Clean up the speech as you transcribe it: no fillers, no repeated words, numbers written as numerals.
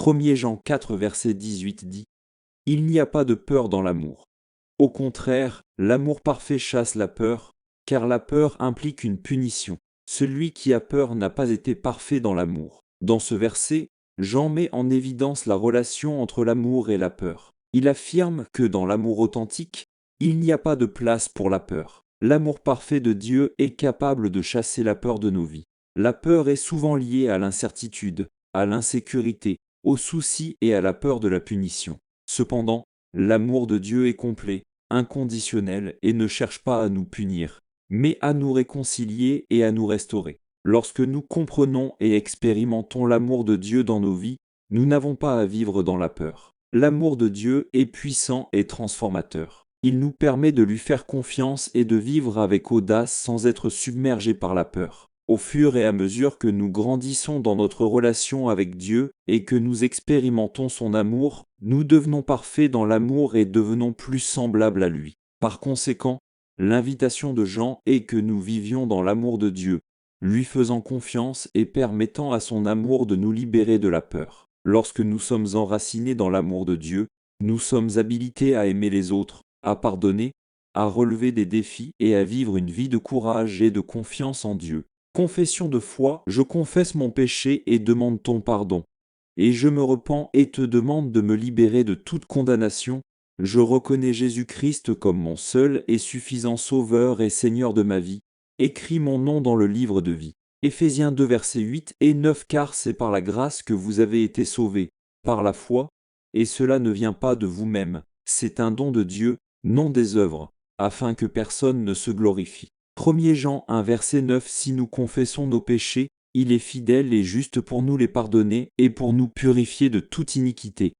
1er Jean 4 verset 18 dit: Il n'y a pas de peur dans l'amour. Au contraire, l'amour parfait chasse la peur, car la peur implique une punition. Celui qui a peur n'a pas été parfait dans l'amour. Dans ce verset, Jean met en évidence la relation entre l'amour et la peur. Il affirme que dans l'amour authentique, il n'y a pas de place pour la peur. L'amour parfait de Dieu est capable de chasser la peur de nos vies. La peur est souvent liée à l'incertitude, à l'insécurité, au souci et à la peur de la punition. Cependant, l'amour de Dieu est complet, inconditionnel et ne cherche pas à nous punir, mais à nous réconcilier et à nous restaurer. Lorsque nous comprenons et expérimentons l'amour de Dieu dans nos vies, nous n'avons pas à vivre dans la peur. L'amour de Dieu est puissant et transformateur. Il nous permet de lui faire confiance et de vivre avec audace sans être submergé par la peur. Au fur et à mesure que nous grandissons dans notre relation avec Dieu et que nous expérimentons son amour, nous devenons parfaits dans l'amour et devenons plus semblables à lui. Par conséquent, l'invitation de Jean est que nous vivions dans l'amour de Dieu, lui faisant confiance et permettant à son amour de nous libérer de la peur. Lorsque nous sommes enracinés dans l'amour de Dieu, nous sommes habilités à aimer les autres, à pardonner, à relever des défis et à vivre une vie de courage et de confiance en Dieu. Confession de foi, je confesse mon péché et demande ton pardon. Et je me repens et te demande de me libérer de toute condamnation. Je reconnais Jésus-Christ comme mon seul et suffisant Sauveur et Seigneur de ma vie. Écris mon nom dans le livre de vie. Éphésiens 2 versets 8 et 9 car c'est par la grâce que vous avez été sauvés, par la foi, et cela ne vient pas de vous-même, c'est un don de Dieu, non des œuvres, afin que personne ne se glorifie. 1er Jean 1 verset 9 Si nous confessons nos péchés, il est fidèle et juste pour nous les pardonner et pour nous purifier de toute iniquité.